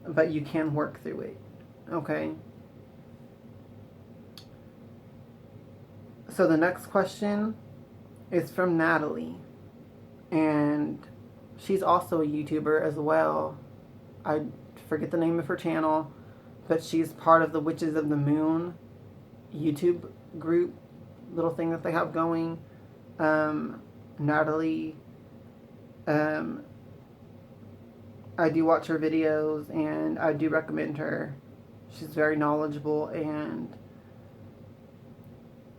but you can work through it. Okay? So the next question is from Natalie. And she's also a YouTuber as well. I forget the name of her channel, but she's part of the Witches of the Moon YouTube group, little thing that they have going. Natalie, I do watch her videos and I do recommend her. She's very knowledgeable and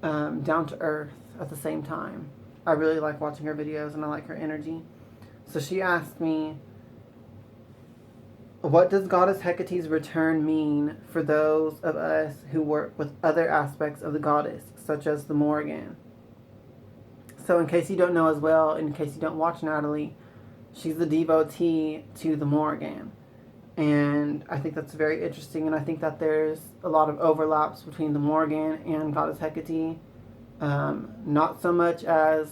down to earth at the same time. I really like watching her videos and I like her energy. So she asked me, what does Goddess Hecate's return mean for those of us who work with other aspects of the goddess, such as the Morrigan? So in case you don't know as well, in case you don't watch Natalie, she's the devotee to the Morrigan. And I think that's very interesting, and I think that there's a lot of overlaps between the Morrigan and Goddess Hecate. Not so much as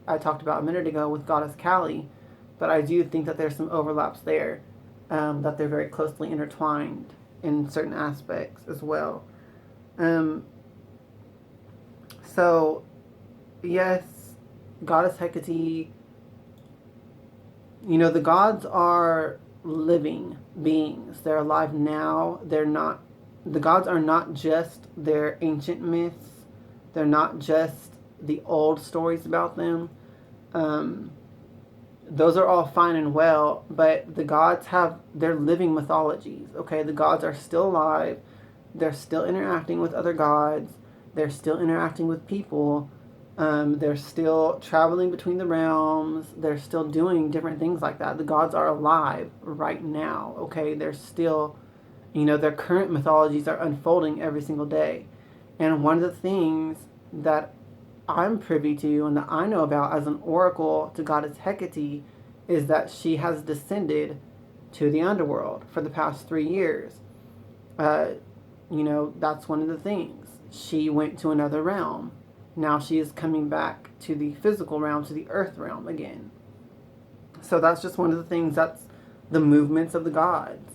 I talked about a minute ago with Goddess Kali, but I do think that there's some overlaps there, that they're very closely intertwined in certain aspects as well. So, yes, Goddess Hecate, the gods are living beings. They're alive now. The gods are not just their ancient myths. They're not just the old stories about them. Those are all fine and well, but the gods have their living mythologies, okay? The gods are still alive. They're still interacting with other gods. They're still interacting with people. They're still traveling between the realms. They're still doing different things like that. The gods are alive right now, okay? They're still, their current mythologies are unfolding every single day. And one of the things that I'm privy to and that I know about as an oracle to Goddess Hecate is that she has descended to the underworld for the past 3 years. That's one of the things. She went to another realm. Now she is coming back to the physical realm, to the earth realm again. So that's just one of the things, that's the movements of the gods.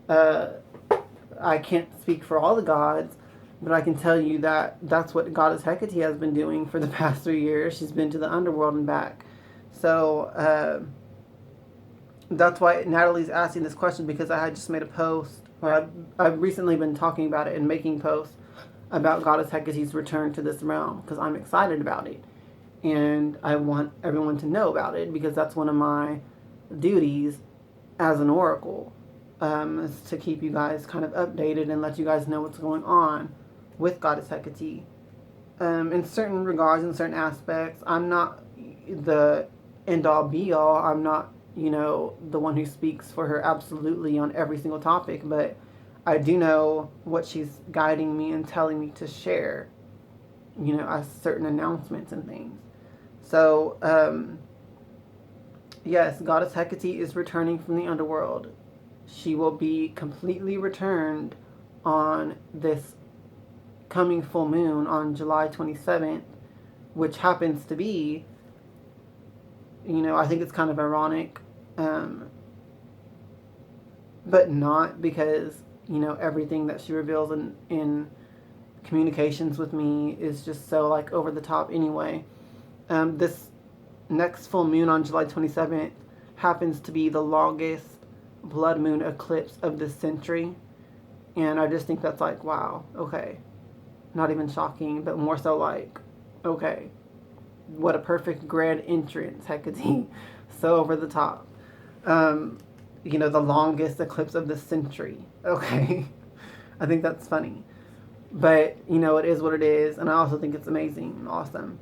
I can't speak for all the gods, but I can tell you that that's what Goddess Hecate has been doing for the past 3 years. She's been to the underworld and back. So that's why Natalie's asking this question, because I had just made a post, or I've recently been talking about it and making posts about Goddess Hecate's return to this realm, because I'm excited about it. And I want everyone to know about it, because that's one of my duties as an oracle, is to keep you guys kind of updated and let you guys know what's going on with Goddess Hecate. In certain regards, in certain aspects, I'm not the end-all be-all. I'm not, the one who speaks for her absolutely on every single topic, but I do know what she's guiding me and telling me to share, as certain announcements and things. So, yes, Goddess Hecate is returning from the underworld. She will be completely returned on this coming full moon on July 27th, which happens to be, I think it's kind of ironic, but not, because, everything that she reveals in communications with me is just so, like, over the top anyway. This next full moon on July 27th happens to be the longest blood moon eclipse of this century. And I just think that's like, wow, okay. Not even shocking, but more so like, okay. What a perfect grand entrance, Hecate. So over the top. The longest eclipse of the century. Okay. I think that's funny. But, it is what it is. And I also think it's amazing and awesome.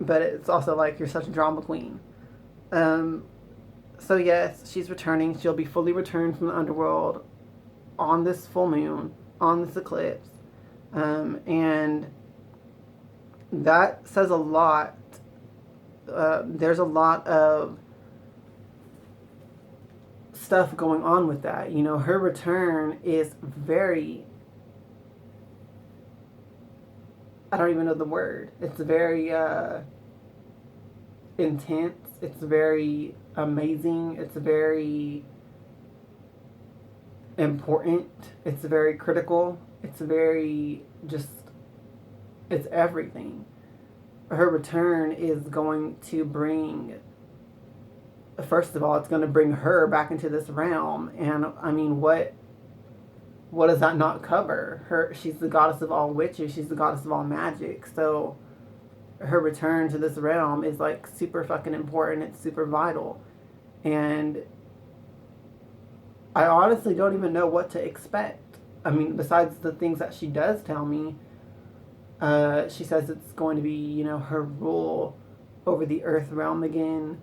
But it's also like, you're such a drama queen. So yes, she's returning. She'll be fully returned from the underworld on this full moon, on this eclipse. And that says a lot. There's a lot of stuff going on with that. Her return is very, I don't even know the word. It's very intense. It's very amazing. It's very important. It's very critical. It's very just, it's everything. Her return is going to bring, first of all, it's going to bring her back into this realm. And I mean, what does that not cover? She's the goddess of all witches. She's the goddess of all magic. So her return to this realm is like super fucking important. It's super vital. And I honestly don't even know what to expect. I mean, besides the things that she does tell me, she says it's going to be, you know, her rule over the earth realm again.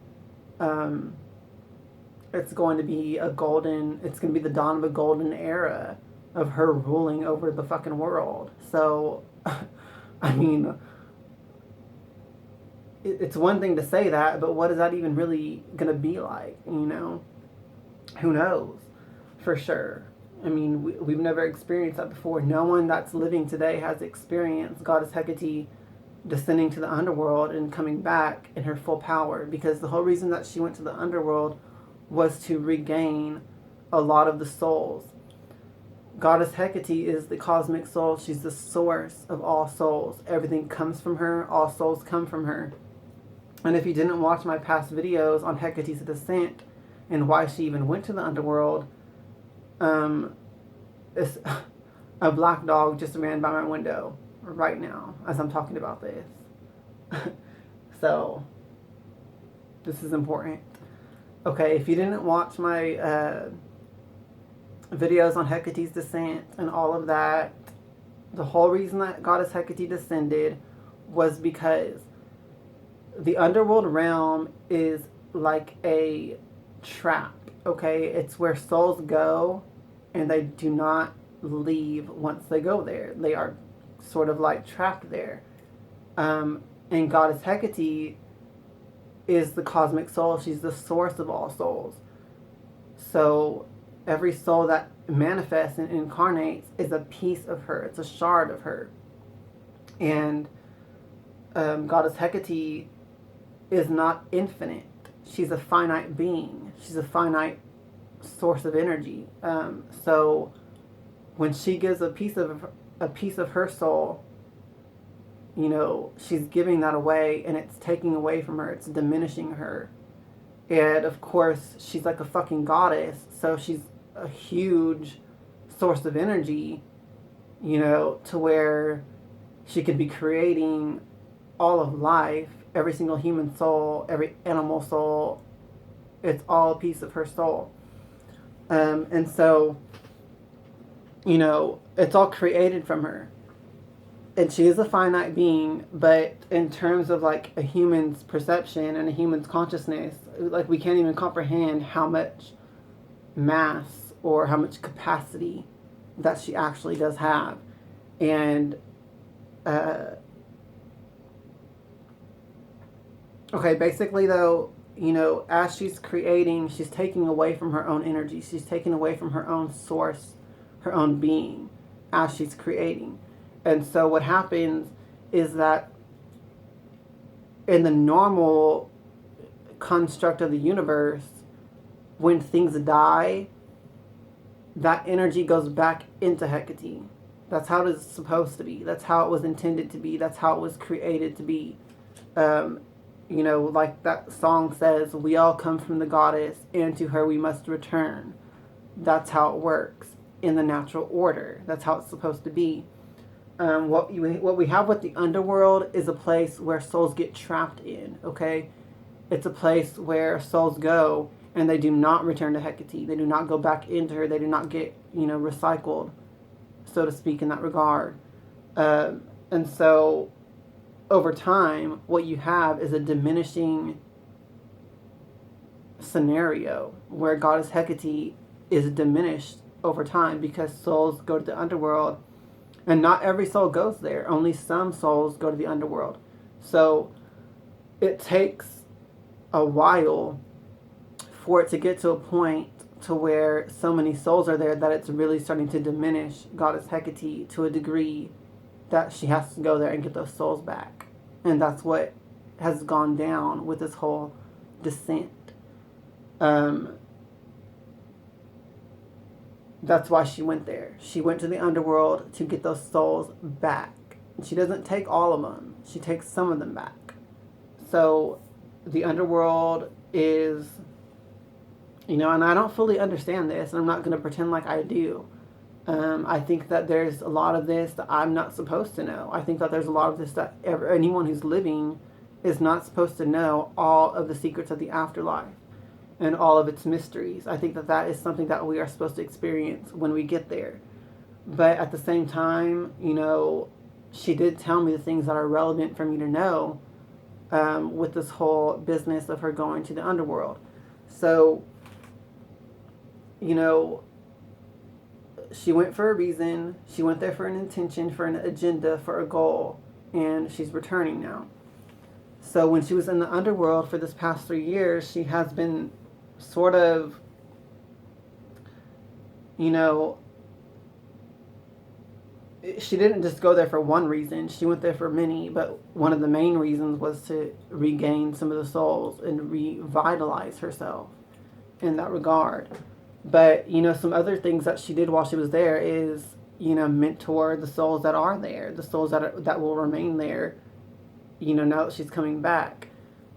It's going to be it's going to be the dawn of a golden era of her ruling over the fucking world. So, I mean, it's one thing to say that, but what is that even really going to be like, you know? Who knows? For sure. I mean, we've never experienced that before. No one that's living today has experienced Goddess Hecate descending to the underworld and coming back in her full power, because the whole reason that she went to the underworld was to regain a lot of the souls. Goddess Hecate is the cosmic soul. She's the source of all souls. Everything comes from her. All souls come from her. And if you didn't watch my past videos on Hecate's descent and why she even went to the underworld, it's, a black dog just ran by my window right now as I'm talking about this. So, this is important. Okay, if you didn't watch my videos on Hecate's descent and all of that, the whole reason that Goddess Hecate descended was because the underworld realm is like a trap, okay? It's where souls go and they do not leave once they go there. They are sort of like trapped there. And Goddess Hecate is the cosmic soul. She's the source of all souls. So every soul that manifests and incarnates is a piece of her. It's a shard of her. And Goddess Hecate is not infinite. She's a finite being. She's a finite source of energy. So when she gives a piece of her soul, you know, she's giving that away, and it's taking away from her. It's diminishing her. And of course, she's like a fucking goddess, so she's a huge source of energy, you know, to where she could be creating all of life, every single human soul, every animal soul. It's all a piece of her soul. And so, you know, it's all created from her. And she is a finite being, but in terms of like a human's perception and a human's consciousness, like we can't even comprehend how much mass or how much capacity that she actually does have. And okay, basically though, you know, as she's creating, she's taking away from her own energy. She's taking away from her own source, her own being, as she's creating. And so what happens is that in the normal construct of the universe, when things die, that energy goes back into Hecate. That's how it is supposed to be. That's how it was intended to be. That's how it was created to be. You know, like that song says, we all come from the goddess, and to her we must return. That's how it works in the natural order. That's how it's supposed to be. What we have with the underworld is a place where souls get trapped in, okay? It's a place where souls go and they do not return to Hecate. They do not go back into her. They do not get, you know, recycled, so to speak, in that regard. And so over time, what you have is a diminishing scenario where Goddess Hecate is diminished over time because souls go to the underworld. And not every soul goes there. Only some souls go to the underworld. So it takes a while for it to get to a point to where so many souls are there that it's really starting to diminish Goddess Hecate to a degree that she has to go there and get those souls back. And that's what has gone down with this whole descent. That's why she went there. She went to the underworld to get those souls back. She doesn't take all of them. She takes some of them back. So the underworld is, and I don't fully understand this, and I'm not going to pretend like I do. I think that there's a lot of this that I'm not supposed to know. I think that there's a lot of this that anyone who's living is not supposed to know all of the secrets of the afterlife and all of its mysteries. I think that that is something that we are supposed to experience when we get there. But at the same time, she did tell me the things that are relevant for me to know with this whole business of her going to the underworld. So, she went for a reason. She went there for an intention, for an agenda, for a goal, and she's returning now. So when she was in the underworld for this past 3 years, she has been sort of, she didn't just go there for one reason. She went there for many, but one of the main reasons was to regain some of the souls and revitalize herself in that regard. But, some other things that she did while she was there is, mentor the souls that are there, the souls that will remain there, now that she's coming back.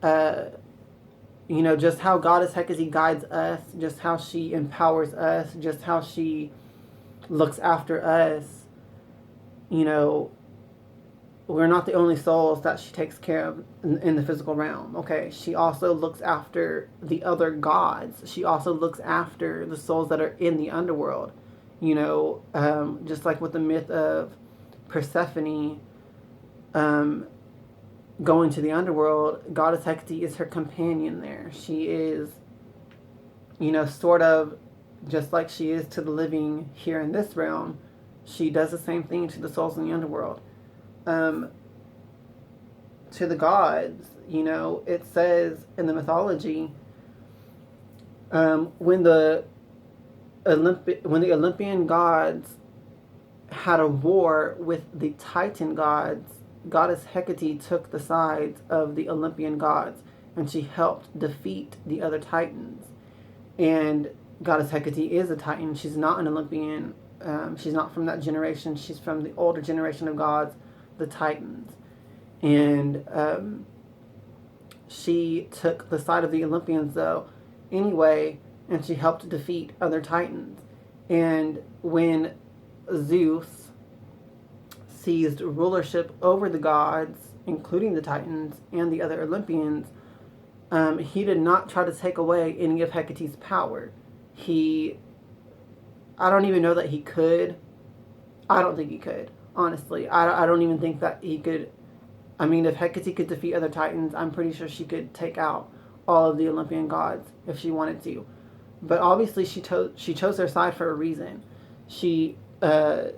Just how Goddess Hecate guides us, just how she empowers us, just how she looks after us. We're not the only souls that she takes care of in the physical realm, okay? She also looks after the other gods. She also looks after the souls that are in the underworld. Just like with the myth of Persephone going to the underworld, Goddess Hecate is her companion there. She is, sort of just like she is to the living here in this realm. She does the same thing to the souls in the underworld. To the gods, it says in the mythology, when the Olympian gods had a war with the Titan gods, Goddess Hecate took the sides of the Olympian gods, and she helped defeat the other Titans. And Goddess Hecate is a Titan. She's not an Olympian. She's not from that generation. She's from the older generation of gods, the Titans. And she took the side of the Olympians, though, anyway, and she helped defeat other Titans. And when Zeus seized rulership over the gods, including the Titans and the other Olympians, he did not try to take away any of Hecate's power. I don't even know that he could. I don't think he could, honestly. I don't even think that he could. I mean, if Hecate could defeat other Titans, I'm pretty sure she could take out all of the Olympian gods if she wanted to. But obviously she chose their side for a reason. She chose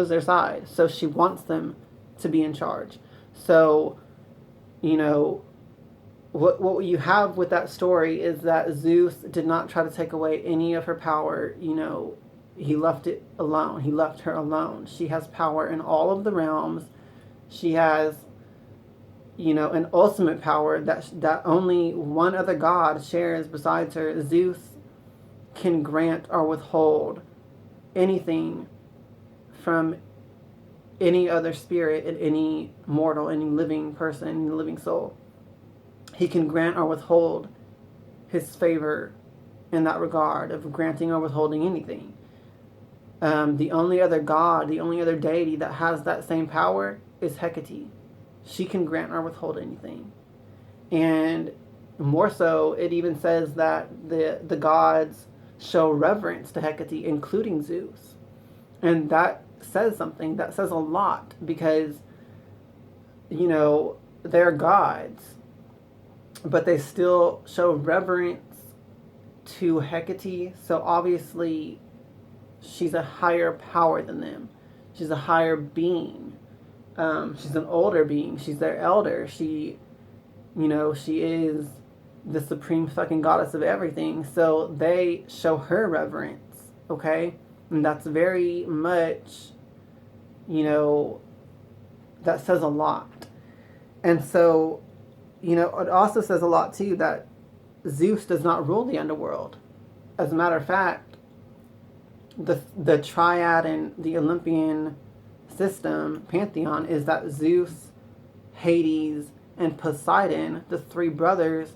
their side. So she wants them to be in charge. So, what you have with that story is that Zeus did not try to take away any of her power. He left it alone. He left her alone. She has power in all of the realms. She has, an ultimate power that only one other god shares besides her. Zeus can grant or withhold anything from any other spirit and any mortal, any living person, any living soul. He can grant or withhold his favor in that regard of granting or withholding anything. The only other god, the only other deity that has that same power is Hecate. She can grant or withhold anything. And more so, it even says that the gods show reverence to Hecate, including Zeus. And that says something. That says a lot because, they're gods, but they still show reverence to Hecate. So obviously, she's a higher power than them. She's a higher being. She's an older being. She's their elder. She is the supreme fucking goddess of everything. So they show her reverence, okay? And that's very much, that says a lot. And so, it also says a lot, too, that Zeus does not rule the underworld. As a matter of fact, the triad and the Olympian system, pantheon, is that Zeus, Hades, and Poseidon, the three brothers,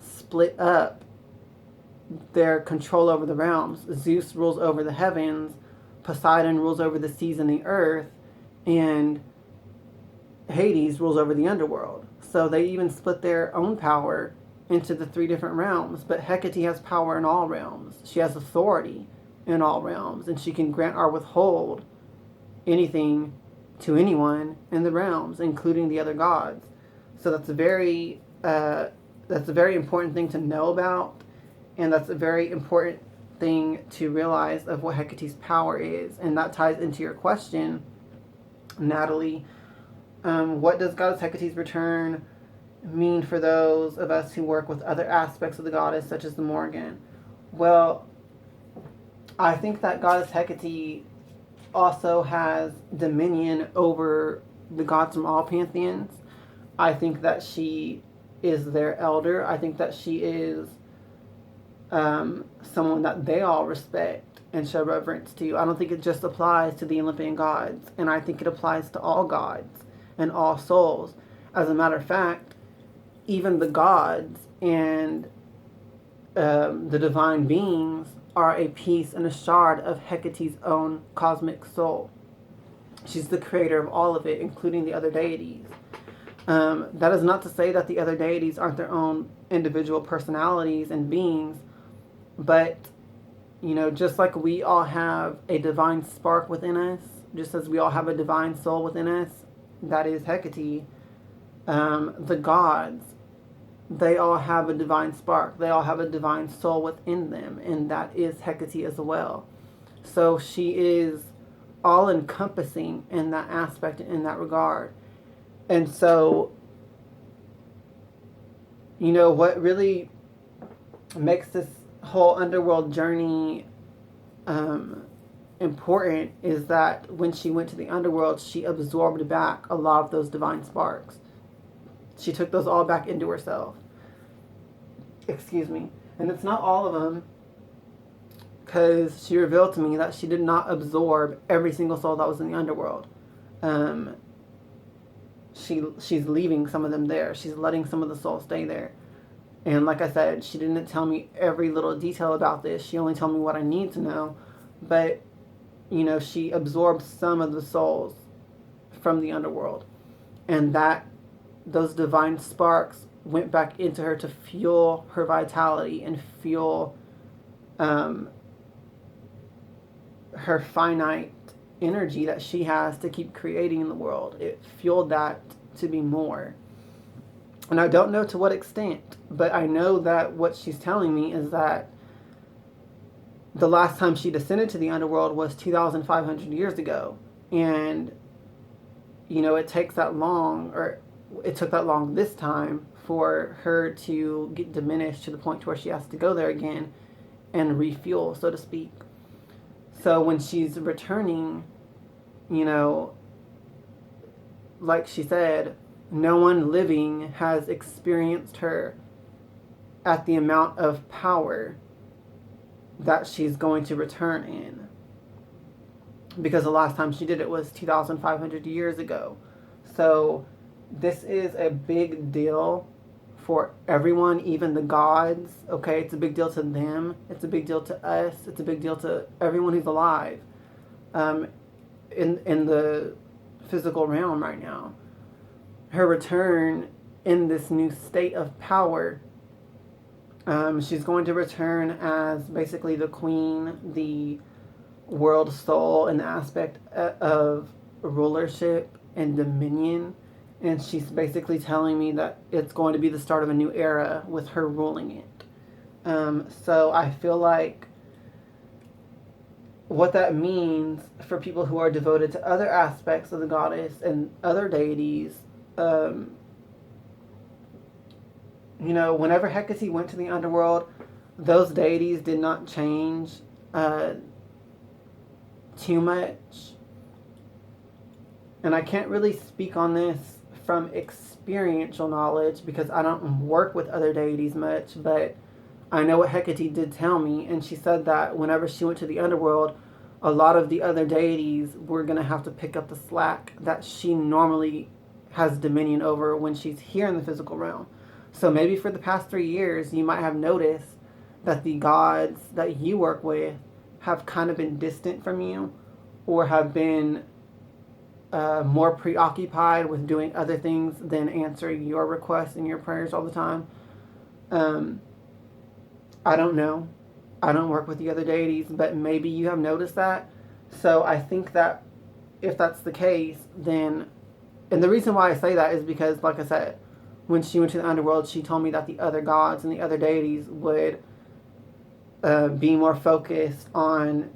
split up their control over the realms. Zeus rules over the heavens, Poseidon rules over the seas and the earth, and Hades rules over the underworld. So they even split their own power into the three different realms. But Hecate has power in all realms. She has authority in all realms, and she can grant or withhold anything to anyone in the realms, including the other gods. So that's a very important thing to know about, and that's a very important thing to realize of what Hecate's power is. And that ties into your question, Natalie. What does Goddess Hecate's return mean for those of us who work with other aspects of the goddess, such as the Morgan? Well, I think that Goddess Hecate also has dominion over the gods from all pantheons. I think that she is their elder. I think that she is someone that they all respect and show reverence to. I don't think it just applies to the Olympian gods, and I think it applies to all gods and all souls. As a matter of fact, even the gods and the divine beings are a piece and a shard of Hecate's own cosmic soul. She's the creator of all of it, including the other deities. That is not to say that the other deities aren't their own individual personalities and beings, but, you know, just like we all have a divine spark within us, just as we all have a divine soul within us, that is Hecate, the gods, they all have a divine spark. They all have a divine soul within them, and that is Hecate as well. So she is all-encompassing in that aspect, in that regard. And so, you know, what really makes this whole underworld journey important is that when she went to the underworld, she absorbed back a lot of those divine sparks. She took those all back into herself. Excuse me. And it's not all of them, because she revealed to me that she did not absorb every single soul that was in the underworld. She's leaving some of them there. She's letting some of the souls stay there. And like I said, she didn't tell me every little detail about this. She only told me what I need to know. But, you know, she absorbed some of the souls from the underworld. And those divine sparks went back into her to fuel her vitality and fuel her finite energy that she has to keep creating in the world. It fueled that to be more. And I don't know to what extent, but I know that what she's telling me is that the last time she descended to the underworld was 2,500 years ago. And, you know, it takes that long, or it took that long this time for her to get diminished to the point to where she has to go there again and refuel, so to speak. So when she's returning, you know, like she said, no one living has experienced her at the amount of power that she's going to return in. Because the last time she did it was 2,500 years ago. So this is a big deal for everyone, even the gods. Okay, it's a big deal to them. It's a big deal to us. It's a big deal to everyone who's alive in the physical realm right now. Her return in this new state of power. She's going to return as basically the queen, the world soul, in the aspect of rulership and dominion. And she's basically telling me that it's going to be the start of a new era with her ruling it. So I feel like what that means for people who are devoted to other aspects of the goddess and other deities, you know, whenever Hecate went to the underworld, those deities did not change too much. And I can't really speak on this from experiential knowledge because I don't work with other deities much, but I know what Hecate did tell me, and she said that whenever she went to the underworld, a lot of the other deities were going to have to pick up the slack that she normally has dominion over when she's here in the physical realm. So maybe for the past 3 years, you might have noticed that the gods that you work with have kind of been distant from you, or have been more preoccupied with doing other things than answering your requests and your prayers all the time. I don't know. I don't work with the other deities, but maybe you have noticed that. So I think that if that's the case, then, and the reason why I say that is because, like I said, when she went to the underworld, she told me that the other gods and the other deities would be more focused on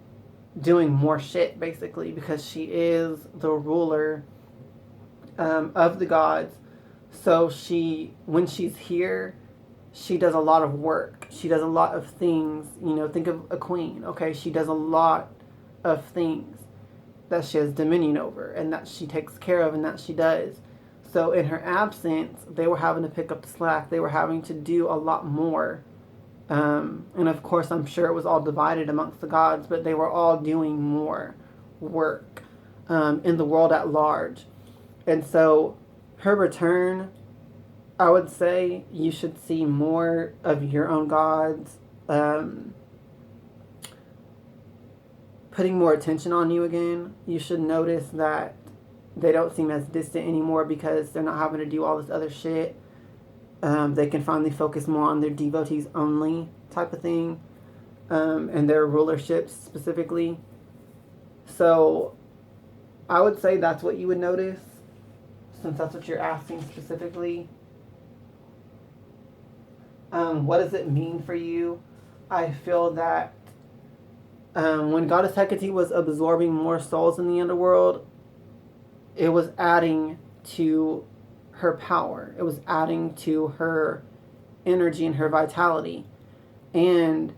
doing more shit, basically, because she is the ruler of the gods. So when she's here, she does a lot of work. She does a lot of things. Think of a queen, okay? She does a lot of things that she has dominion over, and that she takes care of, and that she does. So in her absence, they were having to pick up the slack. They were having to do a lot more. And of course, I'm sure it was all divided amongst the gods, but they were all doing more work in the world at large. And so her return, I would say you should see more of your own gods putting more attention on you again. You should notice that they don't seem as distant anymore because they're not having to do all this other shit. They can finally focus more on their devotees only type of thing, and their rulerships specifically. So I would say that's what you would notice, since that's what you're asking specifically. What does it mean for you? I feel that when Goddess Hecate was absorbing more souls in the underworld, it was adding to her power. It was adding to her energy and her vitality. And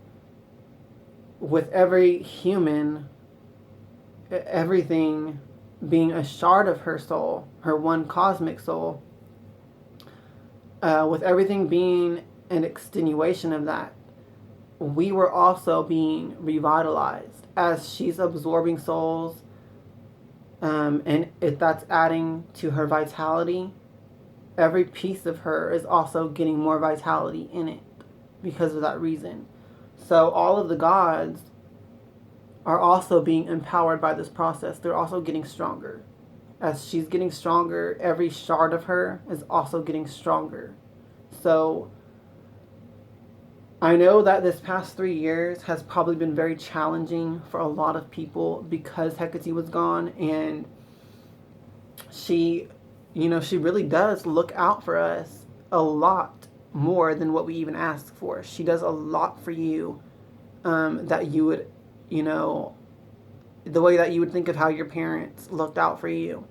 with every human, everything being a shard of her soul, her one cosmic soul, with everything being an extenuation of that, we were also being revitalized as she's absorbing souls, and if that's adding to her vitality, every piece of her is also getting more vitality in it because of that reason. So all of the gods are also being empowered by this process. They're also getting stronger. As she's getting stronger, every shard of her is also getting stronger. So I know that this past 3 years has probably been very challenging for a lot of people because Hecate was gone, and she really does look out for us a lot more than what we even ask for. She does a lot for you, that you would, the way that you would think of how your parents looked out for you,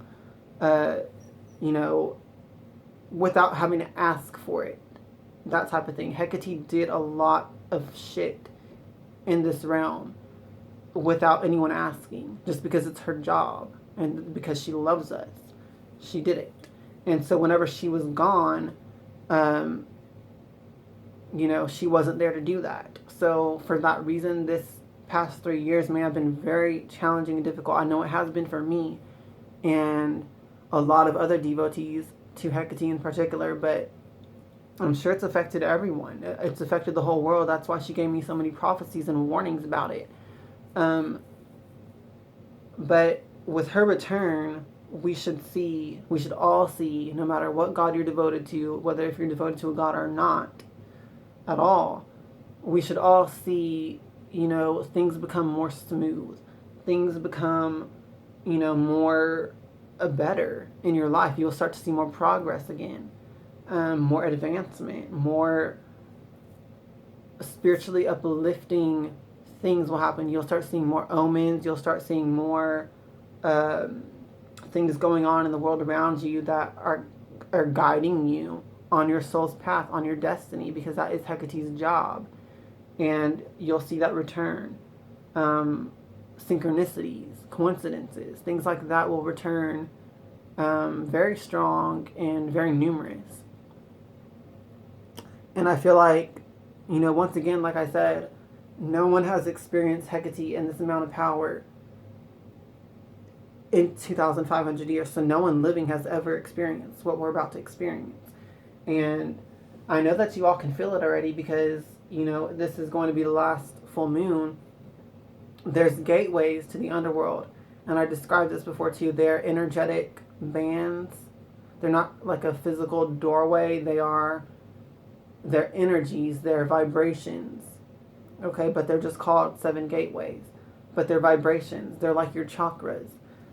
without having to ask for it. That type of thing. Hecate did a lot of shit in this realm without anyone asking, just because it's her job and because she loves us. She did it. And so whenever she was gone, she wasn't there to do that. So for that reason, this past 3 years may have been very challenging and difficult. I know it has been for me and a lot of other devotees to Hecate in particular, but I'm sure it's affected everyone. It's affected the whole world. That's why she gave me so many prophecies and warnings about it. But with her return, we should all see, no matter what God you're devoted to, whether if you're devoted to a God or not at all, we should all see, things become more smooth. Things become, more better in your life. You'll start to see more progress again. More advancement, more spiritually uplifting things will happen. You'll start seeing more omens. You'll start seeing more things going on in the world around you that are guiding you on your soul's path, on your destiny, because that is Hecate's job. And you'll see that return. Synchronicities, coincidences, things like that will return very strong and very numerous. And I feel like, once again, like I said, no one has experienced Hecate in this amount of power in 2,500 years. So no one living has ever experienced what we're about to experience. And I know that you all can feel it already because, you know, this is going to be the last full moon. There's gateways to the underworld. And I described this before too. They're energetic bands. They're not like a physical doorway. They're energies, they're vibrations. Okay, but they're just called 7 gateways. But they're vibrations. They're like your chakras.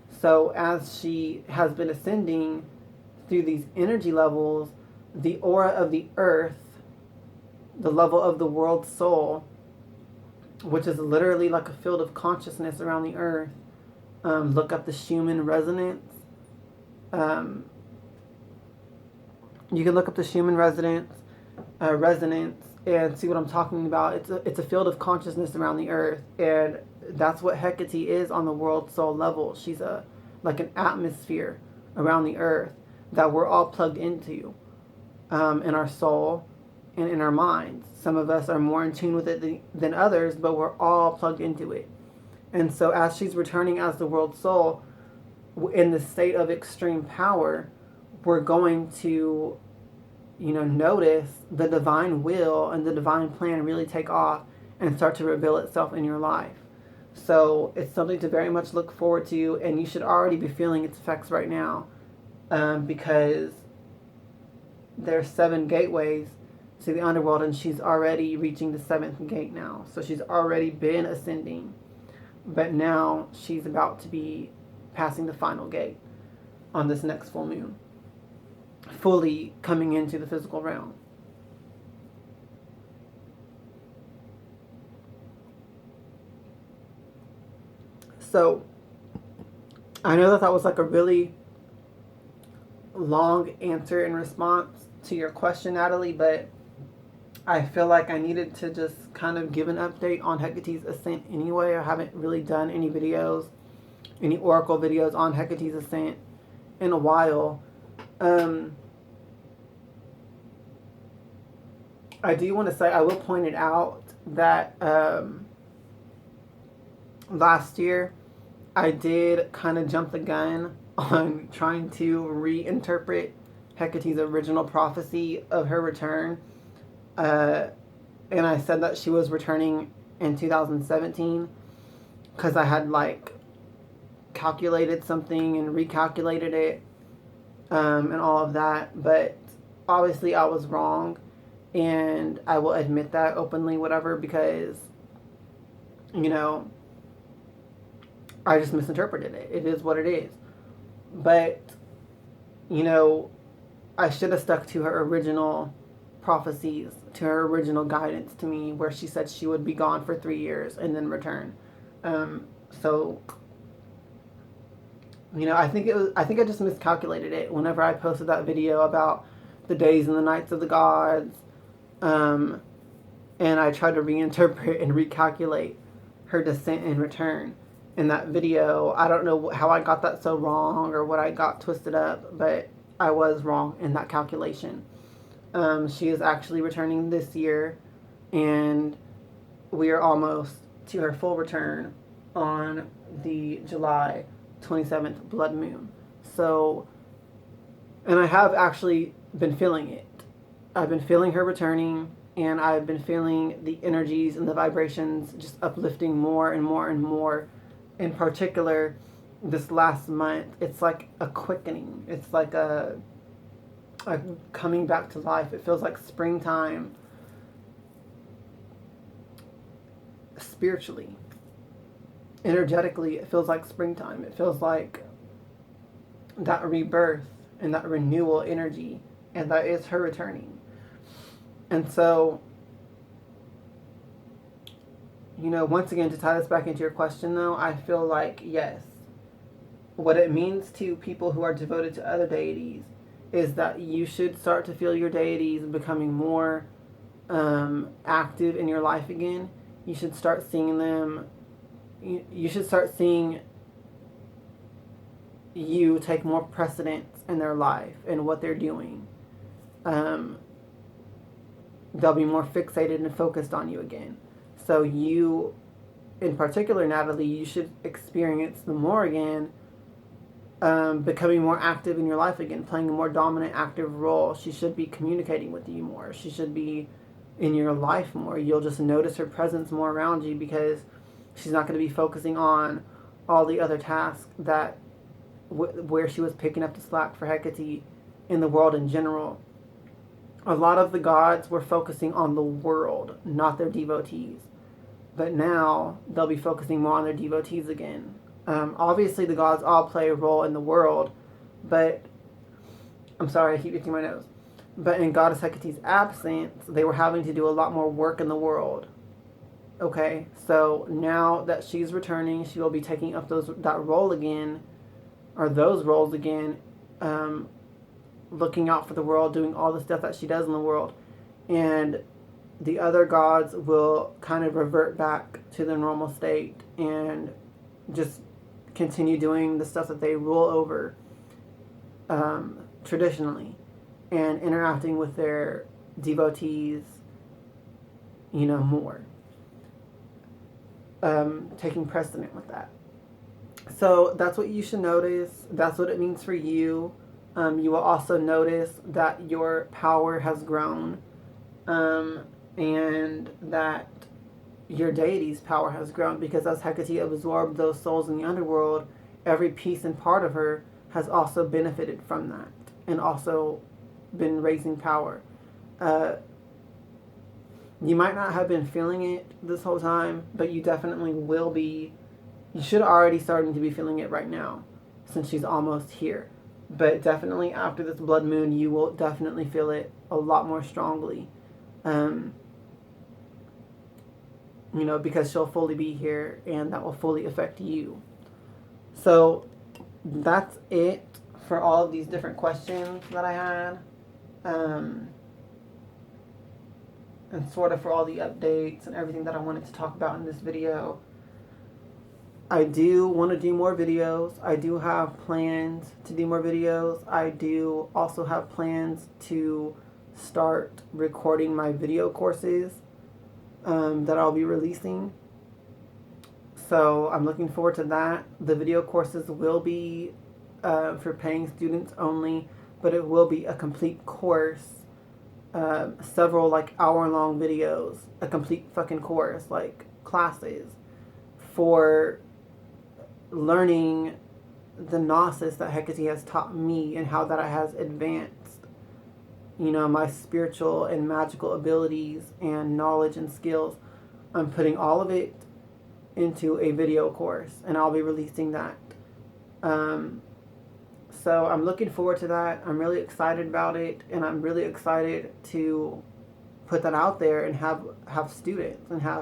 So as she has been ascending through these energy levels, the aura of the earth, the level of the world soul, which is literally like a field of consciousness around the earth. Look up the Schumann resonance. You can look up the Schumann resonance and see what I'm talking about. It's a field of consciousness around the earth, and that's what Hecate is on the world soul level. She's like an atmosphere around the earth that we're all plugged into in our soul and in our minds. Some of us are more in tune with it than others, but we're all plugged into it. And so as she's returning as the world soul in the state of extreme power, we're going to, you know, notice the divine will and the divine plan really take off and start to reveal itself in your life. So it's something to very much look forward to, and you should already be feeling its effects right now, because there's 7 gateways to the underworld, and she's already reaching the 7th gate now. So she's already been ascending, but now she's about to be passing the final gate on this next full moon, fully coming into the physical realm. So I know that was like a really long answer in response to your question, Natalie, but I feel like I needed to just kind of give an update on Hecate's ascent anyway. I haven't really done any videos, any oracle videos on Hecate's ascent in a while. I do want to say, I will point it out that last year I did kind of jump the gun on trying to reinterpret Hecate's original prophecy of her return. And I said that she was returning in 2017 because I had like calculated something and recalculated it and all of that. But obviously I was wrong, and I will admit that openly, whatever, because, you know, I just misinterpreted it. It is what it is. But, you know, I should have stuck to her original prophecies, to her original guidance to me, where she said she would be gone for 3 years and then return. So, you know, I think I just miscalculated it whenever I posted that video about the days and the nights of the gods. And I tried to reinterpret and recalculate her descent and return in that video. I don't know how I got that so wrong or what I got twisted up, but I was wrong in that calculation. She is actually returning this year, and we are almost to her full return on the July 27th blood moon. So, and I have actually been feeling it. I've been feeling her returning, and I've been feeling the energies and the vibrations just uplifting more and more and more. In particular, this last month, it's like a quickening. It's like a coming back to life. It feels like springtime spiritually. Energetically, it feels like springtime. It feels like that rebirth and that renewal energy, and that is her returning. And so, you know, once again, to tie this back into your question though, I feel like, yes, what it means to people who are devoted to other deities is that you should start to feel your deities becoming more active in your life again. You should start seeing them, you should start seeing you take more precedence in their life and what they're doing. They'll be more fixated and focused on you again. So you, in particular, Natalie, you should experience them more again becoming more active in your life again, playing a more dominant, active role. She should be communicating with you more. She should be in your life more. You'll just notice her presence more around you because she's not going to be focusing on all the other tasks that where she was picking up the slack for Hecate in the world in general. A lot of the gods were focusing on the world, not their devotees. But now they'll be focusing more on their devotees again. Obviously, the gods all play a role in the world, but I'm sorry, I keep itching my nose. But in Goddess Hecate's absence, they were having to do a lot more work in the world. Okay, so now that she's returning, she will be taking up that role again, or those roles again, looking out for the world, doing all the stuff that she does in the world. And the other gods will kind of revert back to their normal state and just continue doing the stuff that they rule over traditionally and interacting with their devotees, more. Taking precedent with that. So that's what you should notice. That's what it means for you. You will also notice that your power has grown, and that your deity's power has grown, because as Hecate absorbed those souls in the underworld, every piece and part of her has also benefited from that and also been raising power. You might not have been feeling it this whole time, but you definitely will be. You should already starting to be feeling it right now, since she's almost here. But definitely after this blood moon, you will definitely feel it a lot more strongly. Because she'll fully be here, and that will fully affect you. So that's it for all of these different questions that I had. And sort of for all the updates and everything that I wanted to talk about in this video. I do want to do more videos. I do have plans to do more videos. I do also have plans to start recording my video courses that I'll be releasing. So I'm looking forward to that. The video courses will be for paying students only, but it will be a complete course. Several hour-long videos, a complete fucking course, classes for learning the gnosis that Hecate has taught me and how that has advanced, my spiritual and magical abilities and knowledge and skills. I'm putting all of it into a video course, and I'll be releasing that. So I'm looking forward to that. I'm really excited about it, and I'm really excited to put that out there and have students and have